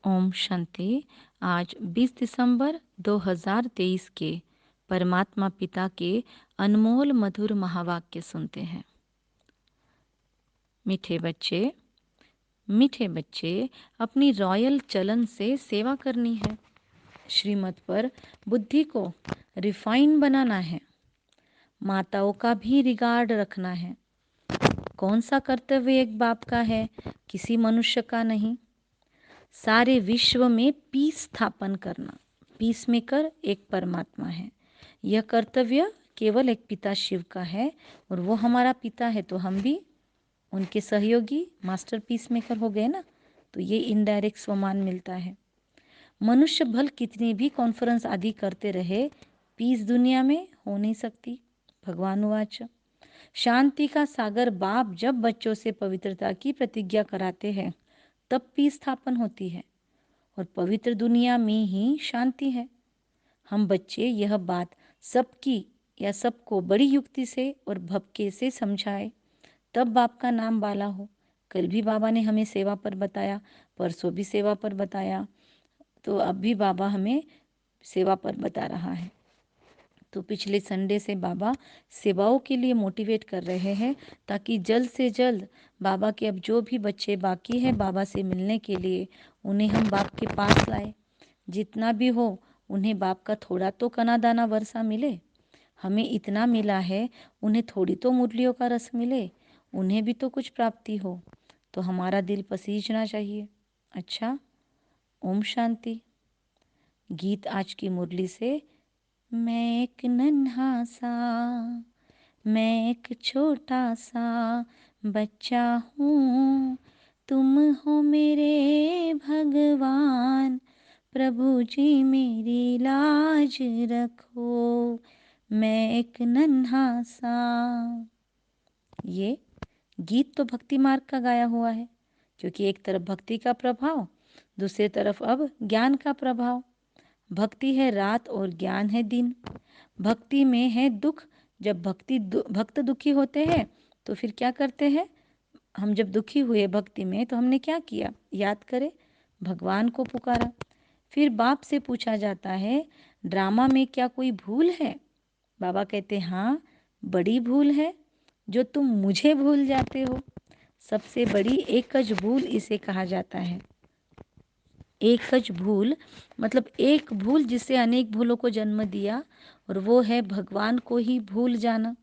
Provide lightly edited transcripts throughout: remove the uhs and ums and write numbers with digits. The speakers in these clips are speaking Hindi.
ओम शांति। आज 20 दिसंबर 2023 के परमात्मा पिता के अनमोल मधुर महावाक्य सुनते हैं। मीठे बच्चे, मीठे बच्चे, अपनी रॉयल चलन से सेवा करनी है। श्रीमत पर बुद्धि को रिफाइन बनाना है। माताओं का भी रिगार्ड रखना है। कौन सा कर्तव्य एक बाप का है, किसी मनुष्य का नहीं। सारे विश्व में पीस स्थापन करना। पीस मेकर एक परमात्मा है। यह कर्तव्य केवल एक पिता शिव का है और वो हमारा पिता है, तो हम भी उनके सहयोगी मास्टर पीस मेकर हो गए ना। तो ये इनडायरेक्ट स्वमान मिलता है। मनुष्य भल कितनी भी कॉन्फ्रेंस आदि करते रहे, पीस दुनिया में हो नहीं सकती। भगवान वाच, शांति का सागर बाप जब बच्चों से पवित्रता की प्रतिज्ञा कराते हैं तब पीस स्थापन होती है और पवित्र दुनिया में ही शांति है। हम बच्चे यह बात सबकी या सबको बड़ी युक्ति से और भपके से समझाए, तब बाप का नाम बाला हो। कल भी बाबा ने हमें सेवा पर बताया, परसों भी सेवा पर बताया, तो अब भी बाबा हमें सेवा पर बता रहा है। तो पिछले संडे से बाबा सेवाओं के लिए मोटिवेट कर रहे हैं, ताकि जल्द से जल्द बाबा के अब जो भी बच्चे बाकी हैं बाबा से मिलने के लिए, उन्हें हम बाप के पास लाए। जितना भी हो उन्हें बाप का थोड़ा तो कना दाना वर्षा मिले। हमें इतना मिला है, उन्हें थोड़ी तो मुरलियों का रस मिले, उन्हें भी तो कुछ प्राप्ति हो। तो हमारा दिल पसीजना चाहिए। अच्छा, ओम शांति। गीत आज की मुरली से, मैं एक नन्हा सा, मैं एक छोटा सा बच्चा हूँ, तुम हो मेरे भगवान, प्रभु जी मेरी लाज रखो, मैं एक नन्हा सा। ये गीत तो भक्ति मार्ग का गाया हुआ है, क्योंकि एक तरफ भक्ति का प्रभाव, दूसरी तरफ अब ज्ञान का प्रभाव। भक्ति है रात और ज्ञान है दिन। भक्ति में है दुख। जब भक्त दुखी होते हैं तो फिर क्या करते हैं हम? जब दुखी हुए भक्ति में तो हमने क्या किया? याद करें, भगवान को पुकारा। फिर बाप से पूछा जाता है, ड्रामा में क्या कोई भूल है? बाबा कहते हाँ, बड़ी भूल है, जो तुम मुझे भूल जाते हो। सबसे बड़ी एकज भूल इसे कहा जाता है। एकज भूल मतलब एक भूल जिससे अनेक भूलों को जन्म दिया, और वो है भगवान को ही भूल जाना।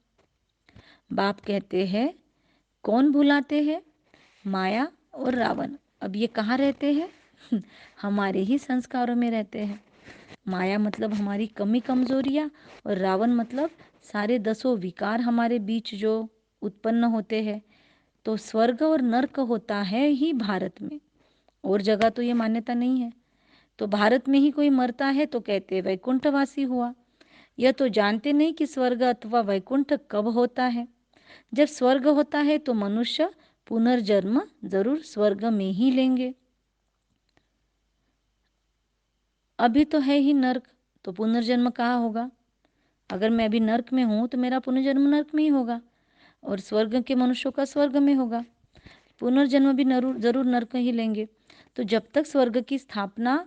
बाप कहते हैं कौन भुलाते हैं? माया और रावण। अब ये कहाँ रहते हैं? हमारे ही संस्कारों में रहते हैं। माया मतलब हमारी कमी कमजोरियाँ, और रावण मतलब सारे 10 विकार हमारे बीच जो उत्पन्न होते हैं। तो स्वर्ग और नर्क होता है ही भारत में, और जगह तो ये मान्यता नहीं है। तो भारत में ही कोई मरता है तो कहते वैकुंठवासी हुआ। यह तो जानते नहीं कि स्वर्ग अथवा वैकुंठ कब होता है। जब स्वर्ग होता है तो मनुष्य पुनर्जन्म जरूर स्वर्ग में ही लेंगे। अभी तो है ही नर्क, तो पुनर्जन्म कहाँ होगा? अगर मैं अभी नर्क में हूँ तो मेरा पुनर्जन्म नर्क में ही होगा, और स्वर्ग के मनुष्यों का स्वर्ग में होगा। पुनर्जन्म भी जरूर नर्क ही लेंगे। तो जब तक स्वर्ग की स्थापना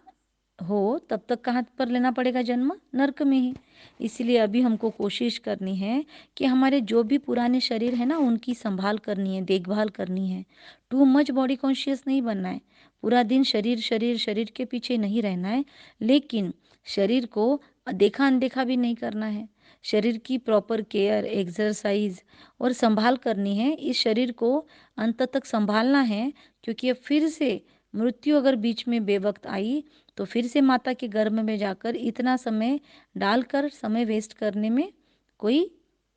हो तब तक कहाँ पर लेना पड़ेगा जन्म? नर्क में ही। इसलिए अभी हमको कोशिश करनी है कि हमारे जो भी पुराने शरीर है ना, उनकी संभाल करनी है, देखभाल करनी है। टू मच बॉडी कॉन्शियस नहीं बनना है। पूरा दिन शरीर शरीर शरीर के पीछे नहीं रहना है, लेकिन शरीर को देखा अनदेखा भी नहीं करना है। शरीर की प्रॉपर केयर, एक्सरसाइज और संभाल करनी है। इस शरीर को अंत तक संभालना है, क्योंकि अब फिर से मृत्यु अगर बीच में बेवक्त आई तो फिर से माता के गर्भ में जाकर इतना समय डालकर समय वेस्ट करने में कोई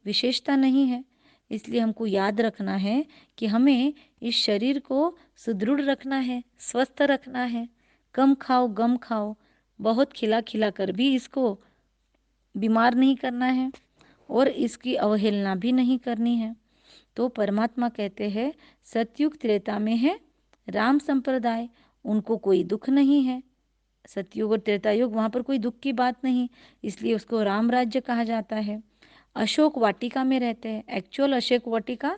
विशेषता नहीं है। इसलिए हमको याद रखना है कि हमें इस शरीर को सुदृढ़ रखना है, स्वस्थ रखना है। कम खाओ गम खाओ, बहुत खिला खिला कर भी इसको बीमार नहीं करना है, और इसकी अवहेलना भी नहीं करनी है। तो परमात्मा कहते हैं सतयुग त्रेता में है राम संप्रदाय, उनको कोई दुख नहीं है। सतयुग और त्रेता युग, वहाँ पर कोई दुख की बात नहीं, इसलिए उसको राम राज्य कहा जाता है। अशोक वाटिका में रहते हैं। एक्चुअल अशोक वाटिका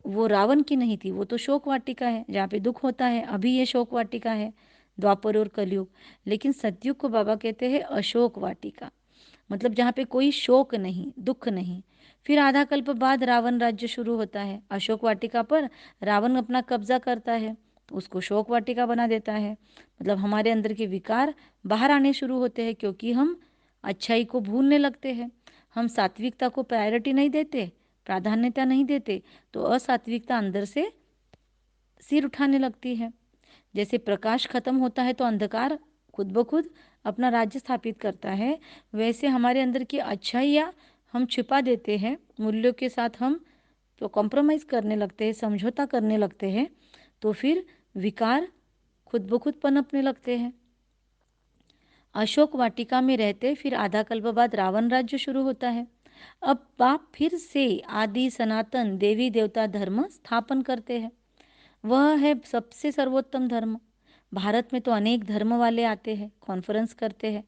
वो रावण की नहीं थी, वो तो शोक वाटिका है जहाँ पे दुख होता है। अभी ये शोक वाटिका है द्वापर और कलयुग। लेकिन सतयुग को बाबा कहते हैं अशोक वाटिका, मतलब जहाँ पे कोई शोक नहीं, दुख नहीं। फिर आधा कल्प बाद रावण राज्य शुरू होता है। अशोक वाटिका पर रावण अपना कब्जा करता है, तो उसको शोक वाटिका बना देता है। मतलब हमारे अंदर के विकार बाहर आने शुरू होते हैं, क्योंकि हम अच्छाई को भूलने लगते हैं। हम सात्विकता को प्रायोरिटी नहीं देते, प्राधान्यता नहीं देते, तो असात्विकता अंदर से सिर उठाने लगती है। जैसे प्रकाश खत्म होता है तो अंधकार खुद ब खुद अपना राज्य स्थापित करता है, वैसे हमारे अंदर की अच्छाइयाँ हम छिपा देते हैं, मूल्यों के साथ हम तो कॉम्प्रोमाइज़ करने लगते हैं, समझौता करने लगते हैं, तो फिर विकार खुद ब खुद पनपने लगते हैं। अशोक वाटिका में रहते फिर आधा कल्प बाद रावण राज्य शुरू होता है। अब बाप फिर से आदि सनातन देवी देवता धर्म स्थापन करते हैं। वह है सबसे सर्वोत्तम धर्म। भारत में तो अनेक धर्म वाले आते हैं, कॉन्फ्रेंस करते हैं।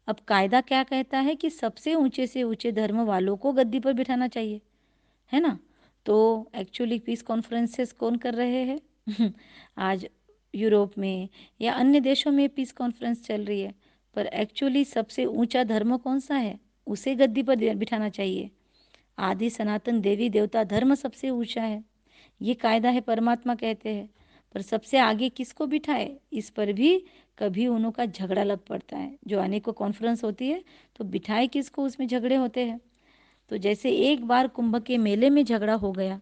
अब कायदा क्या कहता है कि सबसे ऊंचे से ऊंचे धर्म वालों को गद्दी पर बिठाना चाहिए, है ना। तो एक्चुअली पीस कॉन्फ्रेंसेस कौन कर रहे हैं आज यूरोप में या अन्य देशों में पीस कॉन्फ्रेंस चल रही है, पर एक्चुअली सबसे ऊंचा धर्म कौन सा है, उसे गद्दी पर बिठाना चाहिए। आदि सनातन देवी देवता धर्म सबसे ऊंचा है, ये कायदा है, परमात्मा कहते हैं। पर सबसे आगे किसको बिठाए, इस पर भी कभी उन्हों का झगड़ा लग पड़ता है। जो अनेकों कॉन्फ्रेंस होती है तो बिठाए किसको, उसमें झगड़े होते हैं। तो जैसे एक बार कुंभ के मेले में झगड़ा हो गया,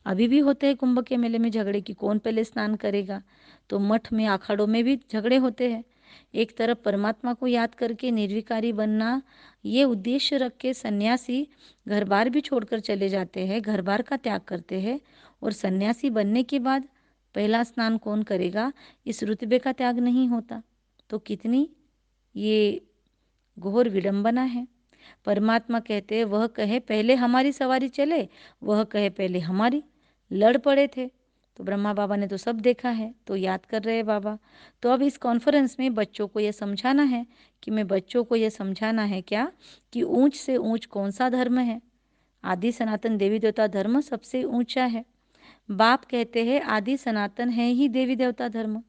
अभी भी होते हैं कुंभ के मेले में झगड़े कि कौन पहले स्नान करेगा, तो मठ में अखाड़ों में भी झगड़े होते हैं। एक तरफ परमात्मा को याद करके निर्विकारी बनना, ये उद्देश्य रख के सन्यासी घर बार भी छोड़कर चले जाते हैं, घर बार का त्याग करते हैं, और सन्यासी बनने के बाद पहला स्नान कौन करेगा, इस रुतबे का त्याग नहीं होता। तो कितनी ये घोर विडंबना है। परमात्मा कहते हैं वह कहे पहले हमारी सवारी चले, वह कहे पहले हमारी, लड़ पड़े थे। तो ब्रह्मा बाबा ने तो सब देखा है, तो याद कर रहे हैं बाबा। तो अब इस कॉन्फ्रेंस में बच्चों को यह समझाना है कि मैं बच्चों को यह समझाना है क्या कि ऊंच से ऊंच कौन सा धर्म है। आदि सनातन देवी देवता धर्म सबसे ऊंचा है। बाप कहते हैं आदि सनातन है ही देवी देवता धर्म,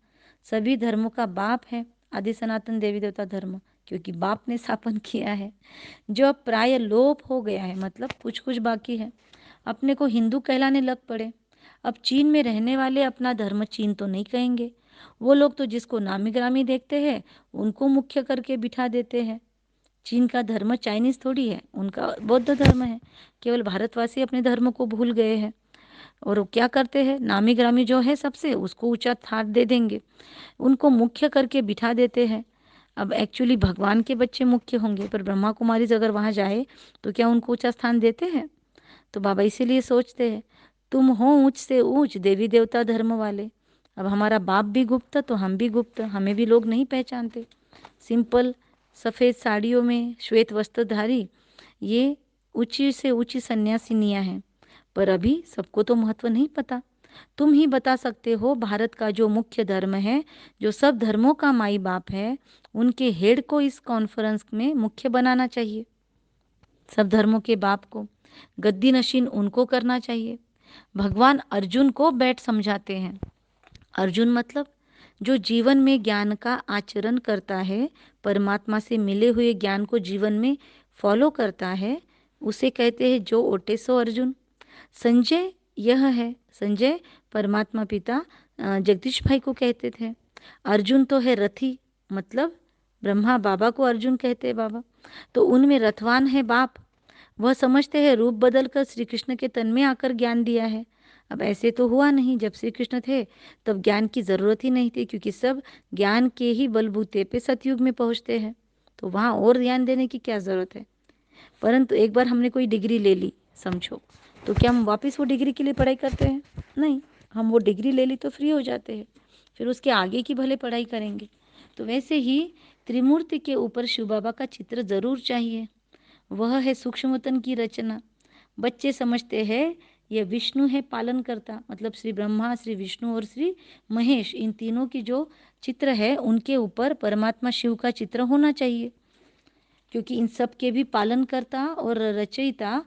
सभी धर्मों का बाप है आदि सनातन देवी देवता धर्म, क्योंकि बाप ने स्थापन किया है। जो अब प्राय लोप हो गया है, मतलब कुछ कुछ बाकी है, अपने को हिंदू कहलाने लग पड़े। अब चीन में रहने वाले अपना धर्म चीन तो नहीं कहेंगे, वो लोग तो जिसको नामी ग्रामी देखते हैं उनको मुख्य करके बिठा देते हैं। चीन का धर्म चाइनीज थोड़ी है, उनका बौद्ध धर्म है। केवल भारतवासी अपने धर्म को भूल गए हैं, और वो क्या करते हैं, नामी ग्रामी जो है सबसे उसको ऊंचा स्थान दे देंगे, उनको मुख्य करके बिठा देते हैं। अब एक्चुअली भगवान के बच्चे मुख्य होंगे, पर ब्रह्मा कुमारी अगर वहाँ जाए तो क्या उनको ऊंचा स्थान देते हैं। तो बाबा इसीलिए सोचते हैं तुम हो ऊंच से ऊंच देवी देवता धर्म वाले। अब हमारा बाप भी गुप्त तो हम भी गुप्त, हमें भी लोग नहीं पहचानते। सिंपल सफ़ेद साड़ियों में श्वेत वस्त्रधारी ये ऊंची से ऊंची सन्यासिनियां हैं, पर अभी सबको तो महत्व नहीं पता। तुम ही बता सकते हो भारत का जो मुख्य धर्म है, जो सब धर्मों का माई बाप है, उनके हेड को इस कॉन्फ्रेंस में मुख्य बनाना चाहिए। सब धर्मों के बाप को गद्दी नशीन उनको करना चाहिए। भगवान अर्जुन को बैठ समझाते हैं। अर्जुन मतलब जो जीवन में ज्ञान का आचरण करता है, परमात्मा से मिले हुए ज्ञान को जीवन में फॉलो करता है, उसे कहते हैं जो ओटे सो अर्जुन। संजय यह है, संजय परमात्मा पिता जगदीश भाई को कहते थे। अर्जुन तो है रथी, मतलब ब्रह्मा बाबा को अर्जुन कहते हैं बाबा। तो उनमें रथवान है बाप, वह समझते हैं रूप बदल कर श्री कृष्ण के तन में आकर ज्ञान दिया है। अब ऐसे तो हुआ नहीं, जब श्री कृष्ण थे तब ज्ञान की ज़रूरत ही नहीं थी, क्योंकि सब ज्ञान के ही बलबूते पे सतयुग में पहुँचते हैं, तो वहाँ और ध्यान देने की क्या ज़रूरत है। परंतु एक बार हमने कोई डिग्री ले ली समझो, तो क्या हम वापस वो डिग्री के लिए पढ़ाई करते हैं? नहीं, हम वो डिग्री ले ली तो फ्री हो जाते हैं, फिर उसके आगे की भले पढ़ाई करेंगे। तो वैसे ही त्रिमूर्ति के ऊपर शिव बाबा का चित्र ज़रूर चाहिए, वह है सूक्ष्मतन की रचना। बच्चे समझते हैं यह विष्णु है पालन करता, मतलब श्री ब्रह्मा, श्री विष्णु और श्री महेश, इन तीनों की जो चित्र है उनके ऊपर परमात्मा शिव का चित्र होना चाहिए, क्योंकि इन सब के भी पालन करता और रचयिता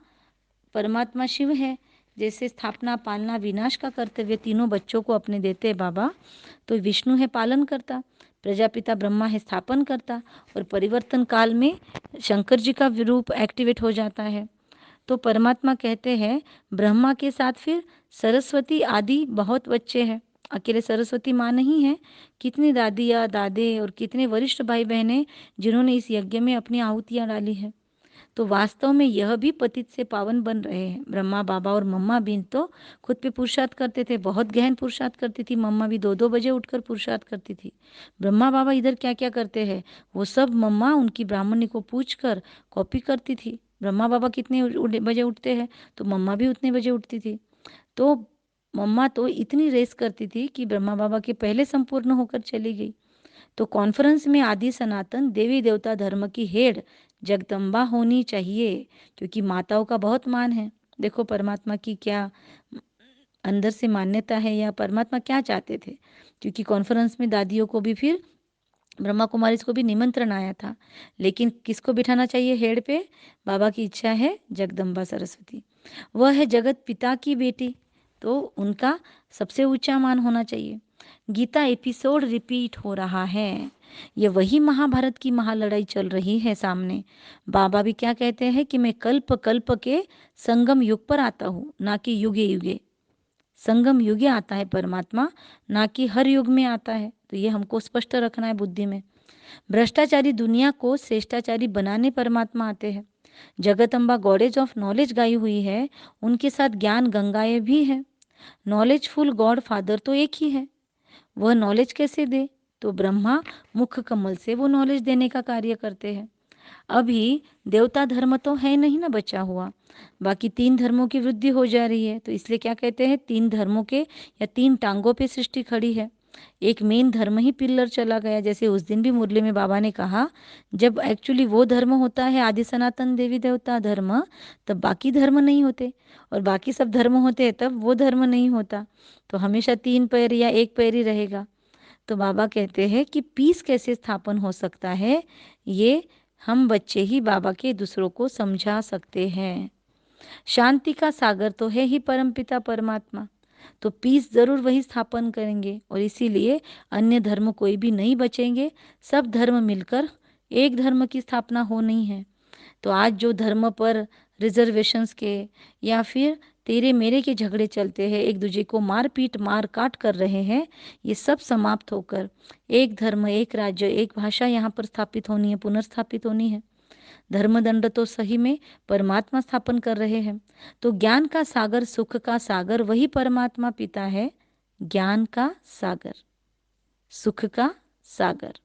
परमात्मा शिव है। जैसे स्थापना, पालना, विनाश का कर्तव्य तीनों बच्चों को अपने देते हैं बाबा, तो विष्णु है पालन करता, प्रजापिता ब्रह्मा है स्थापन करता, और परिवर्तन काल में शंकर जी का रूप एक्टिवेट हो जाता है। तो परमात्मा कहते हैं ब्रह्मा के साथ फिर सरस्वती आदि बहुत बच्चे हैं, अकेले सरस्वती माँ नहीं है, कितनी दादियाँ दादे और कितने वरिष्ठ भाई बहनें जिन्होंने इस यज्ञ में अपनी आहुतियाँ डाली है। तो वास्तव में यह भी पतित से पावन बन रहे हैं। ब्रह्मा बाबा और मम्मा भी तो खुद पे पुरुषार्थ करते थे, बहुत गहन पुरुषार्थ करती थी। मम्मा भी 2-2 बजे उठकर पुरुषार्थ करती थी। ब्रह्मा बाबा इधर क्या क्या करते हैं, वो सब मम्मा उनकी ब्राह्मणी को पूछ कर कॉपी करती थी। ब्रह्मा बाबा कितने बजे उठते हैं तो मम्मा भी उतने बजे उठती थी। तो मम्मा तो इतनी रेस करती थी कि ब्रह्मा बाबा के पहले संपूर्ण होकर चली गई। तो कॉन्फ्रेंस में आदि सनातन देवी देवता धर्म की हेड जगदम्बा होनी चाहिए, क्योंकि माताओं का बहुत मान है। देखो परमात्मा की क्या अंदर से मान्यता है, या परमात्मा क्या चाहते थे, क्योंकि कॉन्फ्रेंस में दादियों को भी फिर ब्रह्मा कुमारी को भी निमंत्रण आया था, लेकिन किसको बिठाना चाहिए हेड पे? बाबा की इच्छा है जगदम्बा सरस्वती, वह है जगत पिता की बेटी, तो उनका सबसे ऊंचा मान होना चाहिए। गीता एपिसोड रिपीट हो रहा है, ये वही महाभारत की महालड़ाई चल रही है सामने। बाबा भी क्या कहते हैं कि मैं कल्प कल्प के संगम युग पर आता हूँ, ना कि युगे युगे। संगम युगे आता है परमात्मा, ना कि हर युग में आता है। तो ये हमको स्पष्ट रखना है बुद्धि में। भ्रष्टाचारी दुनिया को श्रेष्ठाचारी बनाने परमात्मा आते हैं। जगत अम्बा गॉडेज ऑफ नॉलेज गाई हुई है, उनके साथ ज्ञान गंगाएं भी हैं। नॉलेजफुल गॉड फादर तो एक ही है, वह नॉलेज कैसे दे? तो ब्रह्मा मुख कमल से वो नॉलेज देने का कार्य करते हैं। अभी देवता धर्म तो है नहीं ना बचा हुआ, बाकी 3 धर्मों की वृद्धि हो जा रही है। तो इसलिए क्या कहते हैं, 3 धर्मों के या 3 टांगों पे सृष्टि खड़ी है, एक मेन धर्म ही पिल्लर चला गया। जैसे उस दिन भी मुरली में बाबा ने कहा, जब एक्चुअली वो धर्म होता है आदि सनातन देवी देवता धर्म, तब बाकी धर्म नहीं होते, और बाकी सब धर्म होते हैं तब वो धर्म नहीं होता। तो हमेशा 3 पैर या 1 पैर ही रहेगा। तो बाबा कहते हैं कि पीस कैसे स्थापन हो सकता है, ये हम बच्चे ही बाबा के दूसरों को समझा सकते हैं। शांति का सागर तो है ही परमपिता परमात्मा, तो पीस जरूर वही स्थापन करेंगे, और इसीलिए अन्य धर्म कोई भी नहीं बचेंगे। सब धर्म मिलकर एक धर्म की स्थापना हो नहीं है। तो आज जो धर्म पर रिजर्वेशंस के या फिर तेरे मेरे के झगड़े चलते हैं, एक दूसरे को मार पीट मार काट कर रहे हैं, ये सब समाप्त होकर एक धर्म एक राज्य एक भाषा यहाँ पर स्थापित होनी है, पुनर्स्थापित होनी है। धर्मदंड तो सही में परमात्मा स्थापन कर रहे हैं। तो ज्ञान का सागर सुख का सागर वही परमात्मा पिता है, ज्ञान का सागर सुख का सागर।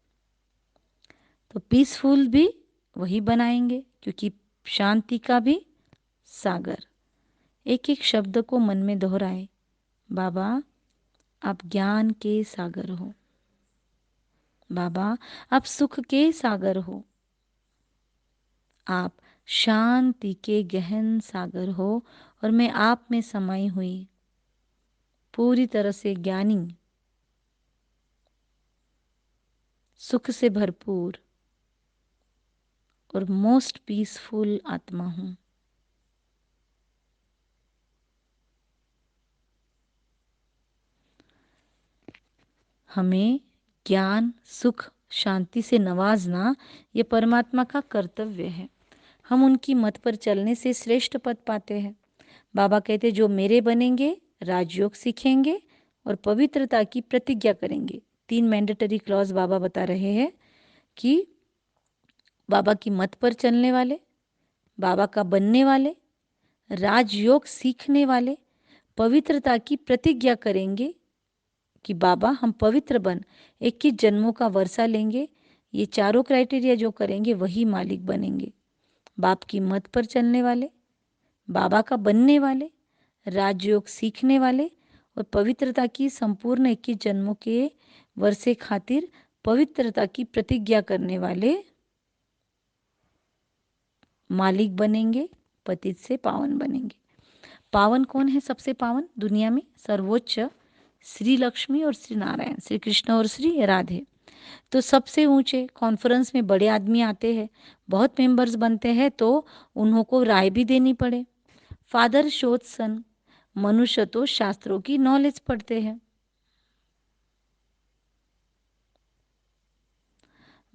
तो पीसफुल भी वही बनाएंगे, क्योंकि शांति का भी सागर। एक एक शब्द को मन में दोहराए, बाबा आप ज्ञान के सागर हो, बाबा आप सुख के सागर हो, आप शांति के गहन सागर हो, और मैं आप में समाई हुई पूरी तरह से ज्ञानी, सुख से भरपूर और मोस्ट पीसफुल आत्मा हूं। हमें ज्ञान सुख शांति से नवाजना ये परमात्मा का कर्तव्य है। हम उनकी मत पर चलने से श्रेष्ठ पद पाते हैं। बाबा कहते जो मेरे बनेंगे राजयोग सीखेंगे और पवित्रता की प्रतिज्ञा करेंगे। 3 मैंडेटरी क्लॉज बाबा बता रहे हैं कि बाबा की मत पर चलने वाले, बाबा का बनने वाले, राजयोग सीखने वाले, पवित्रता की प्रतिज्ञा करेंगे कि बाबा हम पवित्र बन 21 जन्मों का वर्षा लेंगे। ये चारों क्राइटेरिया जो करेंगे वही मालिक बनेंगे। बाप की मत पर चलने वाले, बाबा का बनने वाले, राजयोग सीखने वाले और पवित्रता की संपूर्ण 21 जन्मों के वर्षे खातिर पवित्रता की प्रतिज्ञा करने वाले मालिक बनेंगे, पतित से पावन बनेंगे। पावन कौन है सबसे पावन दुनिया में? सर्वोच्च श्री लक्ष्मी और श्री नारायण, श्री कृष्ण और श्री राधे। तो सबसे ऊंचे कॉन्फ्रेंस में बड़े आदमी आते हैं, बहुत मेंबर्स बनते हैं, तो उन्हों को राय भी देनी पड़े। फादर शोध सन, मनुष्य तो शास्त्रों की नॉलेज पढ़ते हैं।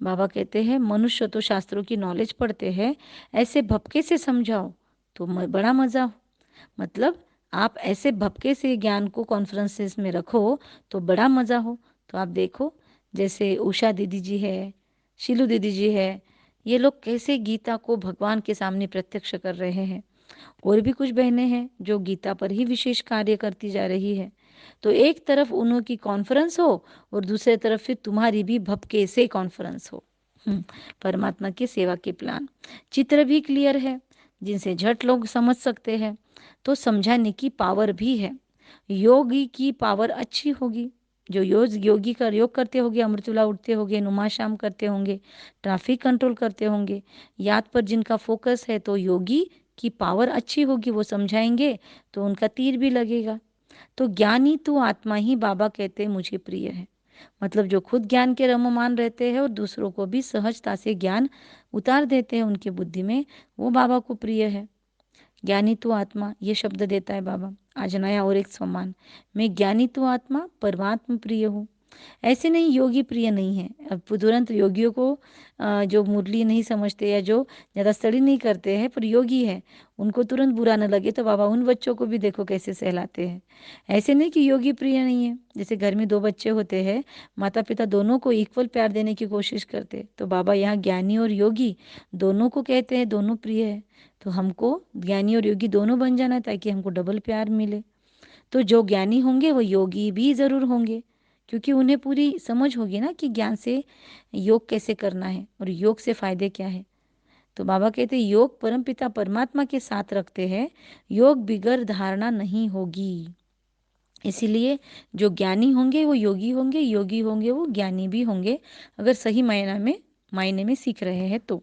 बाबा कहते हैं मनुष्य तो शास्त्रों की नॉलेज पढ़ते हैं, ऐसे भपके से समझाओ तो बड़ा मज़ा हो। मतलब आप ऐसे भपके से ज्ञान को कॉन्फ्रेंसेस में रखो तो बड़ा मज़ा हो। तो आप देखो जैसे उषा दीदी जी है, शीलू दीदी जी है, ये लोग कैसे गीता को भगवान के सामने प्रत्यक्ष कर रहे हैं। और भी कुछ बहनें हैं जो गीता पर ही विशेष कार्य करती जा रही है। तो एक तरफ उन्हों की कॉन्फ्रेंस हो और दूसरे तरफ फिर तुम्हारी भी भपके से कॉन्फ्रेंस हो। परमात्मा की सेवा के प्लान, चित्र भी क्लियर है जिनसे झट लोग समझ सकते हैं, तो समझाने की पावर भी है। योगी की पावर अच्छी होगी, जो योगी का योग करते होंगे, अमृतुला उठते होंगे, नुमाशाम करते होंगे, ट्रैफिक कंट्रोल करते होंगे, याद पर जिनका फोकस है, तो योगी की पावर अच्छी होगी, वो समझाएंगे तो उनका तीर भी लगेगा। तो ज्ञानी तो आत्मा ही बाबा कहते हैं मुझे प्रिय है। मतलब जो खुद ज्ञान के रममान रहते हैं और दूसरों को भी सहजता से ज्ञान उतार देते हैं उनके बुद्धि में, वो बाबा को प्रिय है। ज्ञानी तो आत्मा ये शब्द देता है बाबा। आज नया और एक सम्मान, मैं ज्ञानी तो आत्मा परमात्मा प्रिय हूँ। ऐसे नहीं योगी प्रिय नहीं है। अब तुरंत योगियों को जो मुरली नहीं समझते या जो ज़्यादा स्टडी नहीं करते हैं पर योगी है, उनको तुरंत बुरा न लगे, तो बाबा उन बच्चों को भी देखो कैसे सहलाते हैं। ऐसे नहीं कि योगी प्रिय नहीं है। जैसे घर में दो बच्चे होते हैं, माता पिता दोनों को इक्वल प्यार देने की कोशिश करते, तो बाबा यहाँ ज्ञानी और योगी दोनों को कहते हैं दोनों प्रिय है। तो हमको ज्ञानी और योगी दोनों बन जाना है ताकि हमको डबल प्यार मिले। तो जो ज्ञानी होंगे वो योगी भी ज़रूर होंगे, क्योंकि उन्हें पूरी समझ होगी ना कि ज्ञान से योग कैसे करना है और योग से फ़ायदे क्या है। तो बाबा कहते हैं योग परमपिता परमात्मा के साथ रखते हैं, योग बिगर धारणा नहीं होगी। इसीलिए जो ज्ञानी होंगे वो योगी होंगे, योगी होंगे वो ज्ञानी भी होंगे, अगर सही मायने में सीख रहे हैं तो।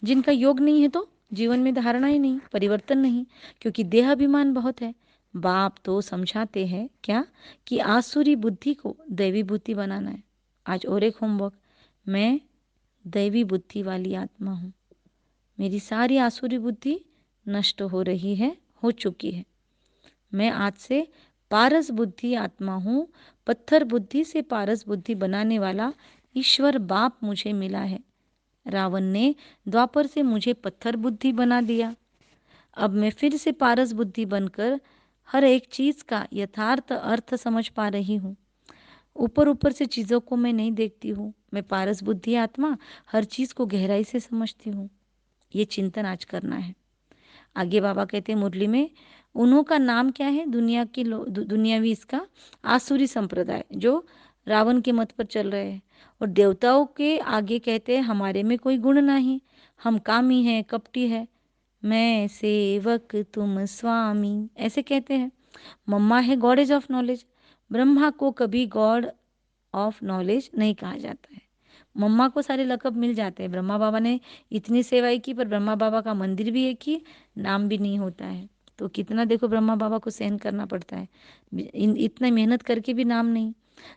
जिनका योग नहीं है तो जीवन में धारणा ही नहीं, परिवर्तन नहीं, क्योंकि देहाभिमान बहुत है। बाप तो समझाते हैं क्या कि आसुरी बुद्धि को दैवी बुद्धि बनाना है। आज और एक होमवर्क, मैं दैवी बुद्धि वाली आत्मा हूँ, मेरी सारी आसुरी बुद्धि नष्ट हो रही है, हो चुकी है। मैं आज से पारस बुद्धि आत्मा हूँ, पत्थर बुद्धि से पारस बुद्धि बनाने वाला ईश्वर बाप मुझे मिला है। रावण ने द्वापर से मुझे पत्थर बुद्धि बना दिया, अब मैं फिर से पारस बुद्धि बनकर हर एक चीज़ का यथार्थ अर्थ समझ पा रही हूँ। ऊपर ऊपर से चीज़ों को मैं नहीं देखती हूँ, मैं पारस बुद्धि आत्मा हर चीज़ को गहराई से समझती हूँ। ये चिंतन आज करना है। आगे बाबा कहते हैं मुरली में, उन्हों का नाम क्या है, दुनिया की दुनियावी इसका आसुरी संप्रदाय जो रावण के मत पर चल रहे हैं। और देवताओं के आगे कहते हैं हमारे में कोई गुण नहीं, हम कामी हैं, कपटी है, मैं सेवक तुम स्वामी, ऐसे कहते हैं। मम्मा है गॉडेज ऑफ नॉलेज, ब्रह्मा को कभी गॉड ऑफ नॉलेज नहीं कहा जाता है। मम्मा को सारे लक़ब मिल जाते हैं, ब्रह्मा बाबा ने इतनी सेवाएं की पर ब्रह्मा बाबा का मंदिर भी एक ही, नाम भी नहीं होता है। तो कितना देखो ब्रह्मा बाबा को सहन करना पड़ता है, इतना मेहनत करके भी नाम नहीं।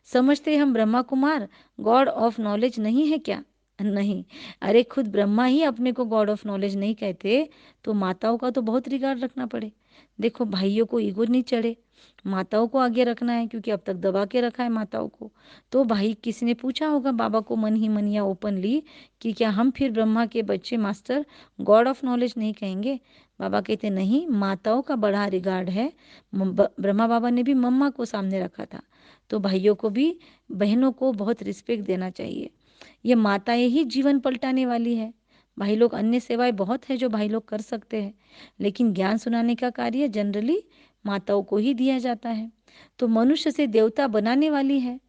समझते हम Brahma Kumar God of knowledge नहीं है क्या? नहीं, अरे खुद ब्रह्मा ही अपने को गॉड ऑफ नॉलेज नहीं कहते, तो माताओं का तो बहुत रिगार्ड रखना पड़े। देखो भाइयों को ईगो नहीं चढ़े, माताओं को आगे रखना है, क्योंकि अब तक दबा के रखा है माताओं को। तो भाई किसी ने पूछा होगा बाबा को मन ही मन या ओपनली कि क्या हम फिर ब्रह्मा के बच्चे मास्टर गॉड ऑफ नॉलेज नहीं कहेंगे? बाबा कहते नहीं, माताओं का बड़ा रिगार्ड है। ब्रह्मा बाबा ने भी मम्मा को सामने रखा था, तो भाइयों को भी बहनों को बहुत रिस्पेक्ट देना चाहिए। ये माताएं ही जीवन पलटाने वाली है। भाई लोग अन्य सेवाएं बहुत है जो भाई लोग कर सकते हैं, लेकिन ज्ञान सुनाने का कार्य जनरली माताओं को ही दिया जाता है। तो मनुष्य से देवता बनाने वाली है,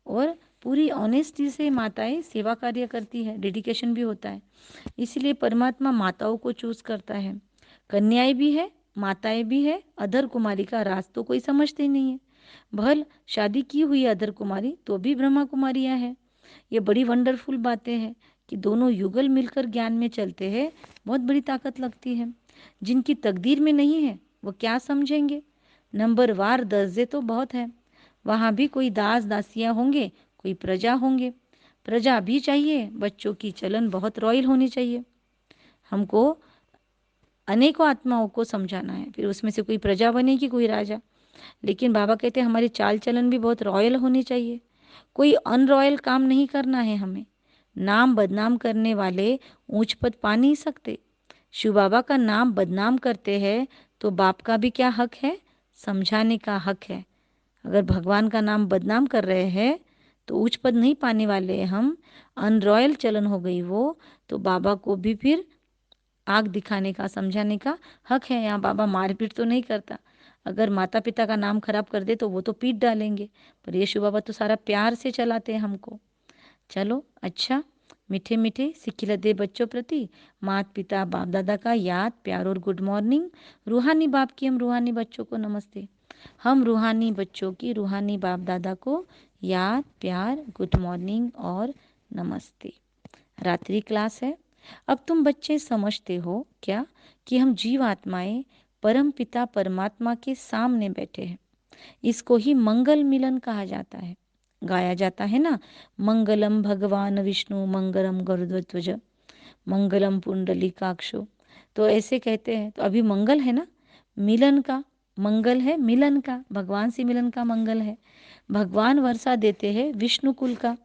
और पूरी ऑनेस्टी से माताएं सेवा कार्य करती है, डेडिकेशन भी होता है। इसलिए परमात्मा माताओं को चूज करता है। कन्याएं भी है, माताएं भी है, अधर कुमारी का राज तो कोई समझते ही नहीं है। भल शादी की हुई अधर कुमारी तो भी ब्रह्मा कुमारियां है। ये बड़ी वंडरफुल बातें हैं कि दोनों युगल मिलकर ज्ञान में चलते हैं, बहुत बड़ी ताकत लगती है। जिनकी तकदीर में नहीं है वो क्या समझेंगे? नंबर वार दर्जे तो बहुत है, वहाँ भी कोई दास दासियाँ होंगे, कोई प्रजा होंगे। प्रजा भी चाहिए, बच्चों की चलन बहुत रॉयल होनी चाहिए। हमको अनेकों आत्माओं को समझाना है, फिर उसमें से कोई प्रजा बनेगी, कोई राजा। लेकिन बाबा कहते हैं हमारी चाल चलन भी बहुत रॉयल होनी चाहिए, कोई अनरॉयल काम नहीं करना है हमें। नाम बदनाम करने वाले ऊंच पद पा नहीं सकते। शिव बाबा का नाम बदनाम करते हैं तो बाप का भी क्या हक है, समझाने का हक है। अगर भगवान का नाम बदनाम कर रहे हैं तो उच्च पद नहीं पाने वाले हम, अनरॉयल चलन हो गई वो, तो बाबा को भी फिर आग दिखाने का, समझाने का हक है। यहाँ बाबा मारपीट तो नहीं करता। अगर माता पिता का नाम खराब कर दे तो वो तो पीट डालेंगे, पर ये शिव बाबा तो सारा प्यार से चलाते हैं हमको। चलो अच्छा, मीठे मीठे सिखिलते बच्चों प्रति माता पिता बाप दादा का याद, प्यार और गुड मॉर्निंग। रूहानी बाप की हम रूहानी बच्चों को नमस्ते। हम रूहानी बच्चों की रूहानी बाप दादा को याद, प्यार, गुड मॉर्निंग और नमस्ते। रात्रि क्लास है। अब तुम बच्चे समझते हो क्या कि हम जीव आत्माएं परम पिता परमात्मा के सामने बैठे हैं। इसको ही मंगल मिलन कहा जाता है। गाया जाता है ना, मंगलम भगवान विष्णु मंगलम गरुड़ध्वज मंगलम पुंडलीकाक्षो। तो ऐसे कहते हैं, तो अभी मंगल है ना, मिलन का मंगल है, मिलन का भगवान से मिलन का मंगल है। भगवान वर्षा देते हैं विष्णु कुल का,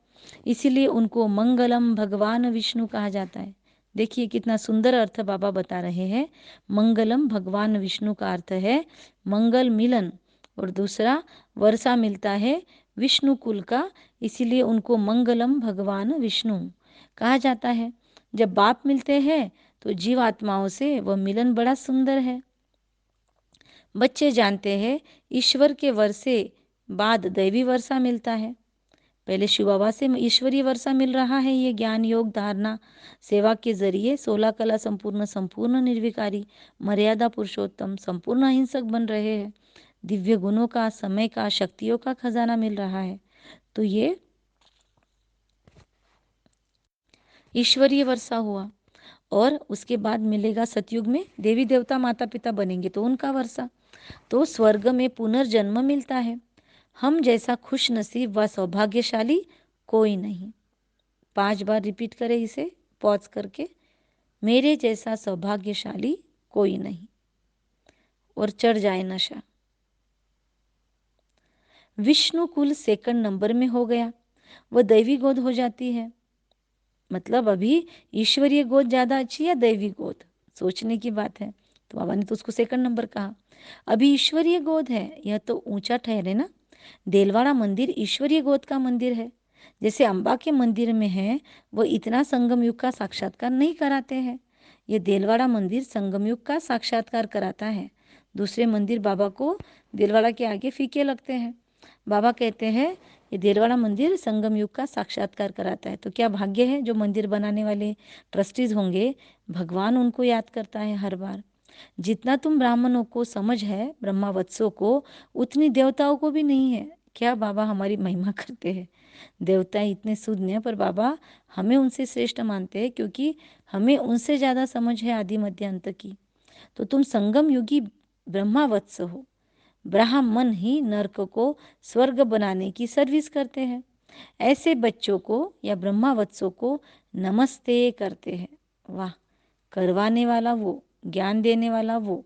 इसीलिए उनको मंगलम भगवान विष्णु कहा जाता है। देखिए कितना सुंदर अर्थ बाबा बता रहे हैं। मंगलम भगवान विष्णु का अर्थ है मंगल मिलन, और दूसरा वर्षा मिलता है विष्णु कुल का, इसीलिए उनको मंगलम भगवान विष्णु कहा जाता है। जब बाप मिलते हैं तो जीव आत्माओं से वह मिलन बड़ा सुंदर है। बच्चे जानते हैं ईश्वर के वर्षे बाद दैवी वर्षा मिलता है। पहले शिव बाबा से ईश्वरीय वर्षा मिल रहा है, ये ज्ञान योग धारणा सेवा के जरिए 16 कला संपूर्ण, संपूर्ण निर्विकारी, मर्यादा पुरुषोत्तम, संपूर्ण अहिंसक बन रहे हैं। दिव्य गुणों का, समय का, शक्तियों का खजाना मिल रहा है। तो ये ईश्वरीय वर्षा हुआ। और उसके बाद मिलेगा सतयुग में देवी देवता माता पिता बनेंगे तो उनका वर्षा। तो स्वर्ग में पुनर्जन्म मिलता है। हम जैसा खुश नसीब व सौभाग्यशाली कोई नहीं। 5 बार रिपीट करें इसे पॉज करके, मेरे जैसा सौभाग्यशाली कोई नहीं, और चढ़ जाए नशा। विष्णु कुल सेकंड नंबर में हो गया, वह दैवी गोद हो जाती है। मतलब अभी ईश्वरीय गोद ज़्यादा अच्छी या दैवी गोद, सोचने की बात है। तो बाबा ने तो उसको सेकंड नंबर कहा। अभी ईश्वरीय गोद है, यह तो ऊंचा ठहरे ना। देलवाड़ा मंदिर ईश्वरीय गोद का मंदिर है। जैसे अम्बा के मंदिर में है, वो इतना संगम युग का साक्षात्कार नहीं कराते हैं। ये देलवाड़ा मंदिर संगम युग का साक्षात्कार कराता है। दूसरे मंदिर बाबा को देलवाड़ा के आगे फीके लगते हैं। बाबा कहते हैं ये देलवाड़ा मंदिर संगम युग का साक्षात्कार कराता है। तो क्या भाग्य है जो मंदिर बनाने वाले ट्रस्टीज होंगे, भगवान उनको याद करता है हर बार। जितना तुम ब्राह्मणों को समझ है ब्रह्मावत्सों को, उतनी देवताओं को भी नहीं है। क्या बाबा हमारी महिमा करते हैं। देवता इतने शुद्ध हैं, पर बाबा हमें उनसे श्रेष्ठ मानते हैं, क्योंकि हमें उनसे ज़्यादा समझ है आदि मध्य अंत की। तो तुम संगम युगी ब्रह्मावत्स हो। ब्राह्मण ही नरक को स्वर्ग बनाने की सर्विस करते हैं। ऐसे बच्चों को या ब्रह्मावत्सों को नमस्ते करते हैं। वाह, करवाने वाला वो, ज्ञान देने वाला वो,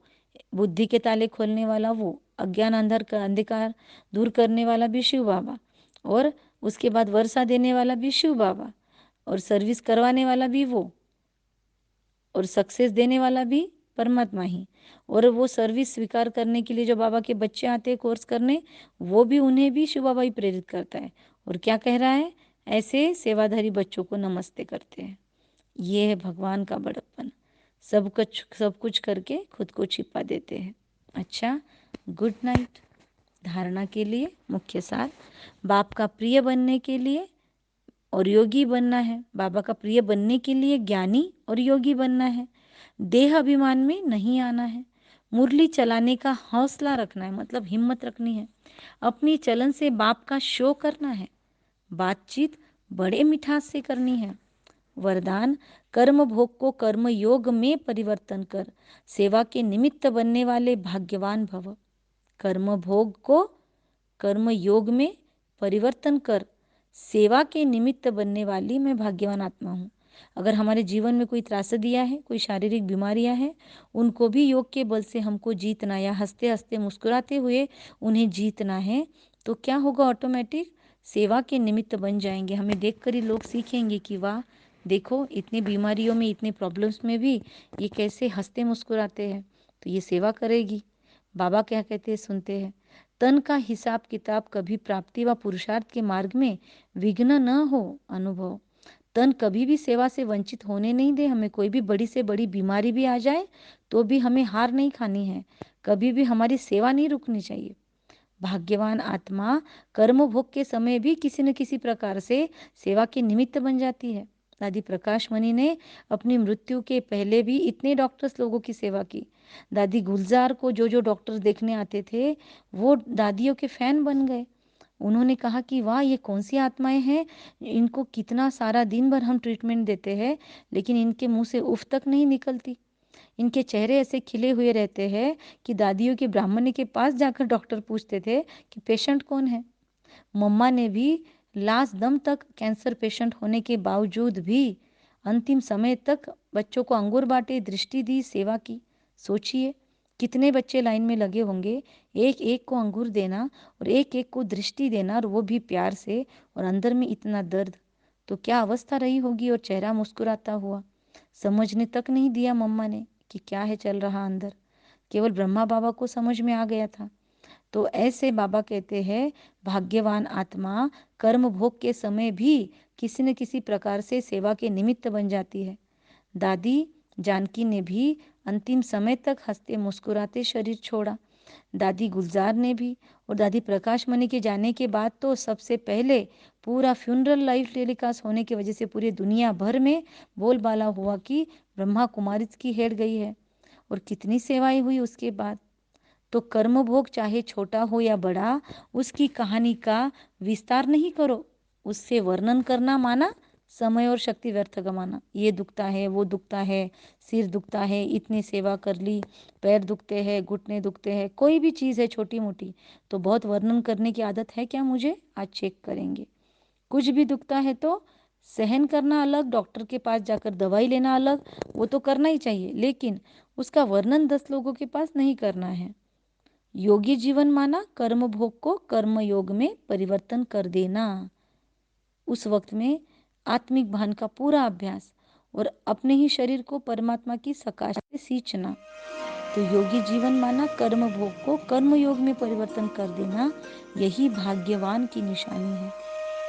बुद्धि के ताले खोलने वाला वो, अज्ञान अंधर का अंधकार दूर करने वाला भी शिव बाबा, और उसके बाद वर्षा देने वाला भी शिव बाबा, और सर्विस करवाने वाला भी वो, और सक्सेस देने वाला भी परमात्मा ही। और वो सर्विस स्वीकार करने के लिए जो बाबा के बच्चे आते हैं कोर्स करने, वो भी उन्हें भी शिव बाबा ही प्रेरित करता है। और क्या कह रहा है, ऐसे सेवाधारी बच्चों को नमस्ते करते हैं। ये है भगवान का बड़प्पन, सब कुछ करके खुद को छिपा देते हैं। अच्छा, गुड नाइट। धारणा के लिए मुख्य सार, बाप का प्रिय बनने के लिए और योगी बनना है। बाबा का प्रिय बनने के लिए ज्ञानी और योगी बनना है। देह अभिमान में नहीं आना है। मुरली चलाने का हौसला रखना है, मतलब हिम्मत रखनी है। अपनी चलन से बाप का शो करना है। बातचीत बड़े मिठास से करनी है। वरदान, कर्म भोग को कर्म योग में परिवर्तन कर सेवा के निमित्त बनने वाले भाग्यवान भव। कर्म भोग को कर्म योग में परिवर्तन कर सेवा के निमित्त बनने वाली मैं भाग्यवान आत्मा हूँ। अगर हमारे जीवन में कोई त्रासदियाँ हैं, कोई शारीरिक बीमारियाँ हैं, उनको भी योग के बल से हमको जीतना या हँसते-हँसते मुस्कुराते हुए उन्हें जीतना है, तो क्या होगा ऑटोमेटिक सेवा के निमित्त बन जाएँगे। हमें देखकर ही लोग सीखेंगे कि वाह! देखो इतनी बीमारियों में, इतनी प्रॉब्लम्स में भी ये कैसे हँसते मुस्कुराते हैं, तो ये सेवा करेगी। बाबा क्या कहते हैं सुनते हैं, तन का हिसाब किताब कभी प्राप्ति व पुरुषार्थ के मार्ग में विघ्न न हो अनुभव। तन कभी भी सेवा से वंचित होने नहीं दे। हमें कोई भी बड़ी से बड़ी बीमारी भी आ जाए तो भी हमें हार नहीं खानी है, कभी भी हमारी सेवा नहीं रुकनी चाहिए। भाग्यवान आत्मा कर्म भोग के समय भी किसी न किसी प्रकार से सेवा के निमित्त बन जाती है। दादी प्रकाश मणि ने अपनी मृत्यु के पहले भी इतने डॉक्टर्स लोगों की सेवा की। दादी गुलजार को जो जो डॉक्टर्स देखने आते थे वो दादियों के फैन बन गए। उन्होंने कहा कि वाह ये कौन सी आत्माएं हैं, इनको कितना सारा दिन भर हम ट्रीटमेंट देते हैं लेकिन इनके मुंह से उफ तक नहीं निकलती। इनके चेहरे ऐसे खिले हुए रहते हैं कि दादियों के ब्राह्मणी के पास जाकर डॉक्टर पूछते थे कि पेशेंट कौन है। मम्मा ने भी लास्ट दम तक कैंसर पेशेंट होने के बावजूद भी अंतिम समय तक बच्चों को अंगूर बांटे, दृष्टि दी, सेवा की। सोचिए कितने बच्चे लाइन में लगे होंगे, एक एक को अंगूर देना और एक एक को दृष्टि देना, और वो भी प्यार से, और अंदर में इतना दर्द। तो क्या अवस्था रही होगी, और चेहरा मुस्कुराता हुआ। समझने तक नहीं दिया मम्मा ने कि क्या है चल रहा अंदर, केवल ब्रह्मा बाबा को समझ में आ गया था। तो ऐसे बाबा कहते हैं भाग्यवान आत्मा कर्म भोग के समय भी किसी न किसी प्रकार से सेवा के निमित्त बन जाती है। दादी जानकी ने भी अंतिम समय तक हंसते मुस्कुराते शरीर छोड़ा। दादी गुलजार ने भी, और दादी प्रकाश मणि के जाने के बाद तो सबसे पहले पूरा फ्यूनरल लाइव टेलीकास्ट होने की वजह से पूरी दुनिया भर में बोलबाला हुआ कि ब्रह्मा कुमारी की हेड गई है। और कितनी सेवाएं हुई उसके बाद। तो कर्म भोग चाहे छोटा हो या बड़ा, उसकी कहानी का विस्तार नहीं करो। उससे वर्णन करना माना समय और शक्ति व्यर्थ गंवाना। ये दुखता है, वो दुखता है, सिर दुखता है, इतनी सेवा कर ली, पैर दुखते हैं, घुटने दुखते हैं, कोई भी चीज़ है छोटी मोटी तो बहुत वर्णन करने की आदत है क्या मुझे? आज चेक करेंगे। कुछ भी दुखता है तो सहन करना अलग, डॉक्टर के पास जाकर दवाई लेना अलग, वो तो करना ही चाहिए, लेकिन उसका वर्णन 10 लोगों के पास नहीं करना है। योगी जीवन माना कर्म भोग को कर्म योग में परिवर्तन कर देना। उस वक्त में आत्मिक भान का पूरा अभ्यास और अपने ही शरीर को परमात्मा की सकाश से सींचना। तो योगी जीवन माना कर्म भोग को कर्म योग में परिवर्तन कर देना, यही भाग्यवान की निशानी है।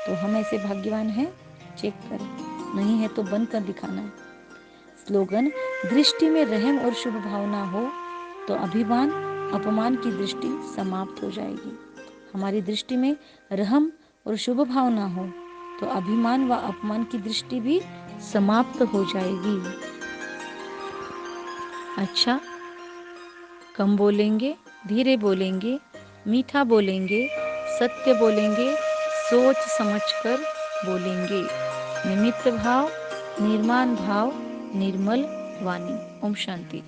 तो हम ऐसे भाग्यवान हैं? चेक करें, नहीं है तो बंद कर दिखाना है। स्लोगन, दृष्टि में रहम और शुभ भावना हो तो अभिमान अपमान की दृष्टि समाप्त हो जाएगी। हमारी दृष्टि में रहम और शुभ भावना हो तो अभिमान व अपमान की दृष्टि भी समाप्त हो जाएगी। अच्छा, कम बोलेंगे, धीरे बोलेंगे, मीठा बोलेंगे, सत्य बोलेंगे, सोच समझकर बोलेंगे। निमित्त भाव, निर्माण भाव, निर्मल वाणी। ओम शांति।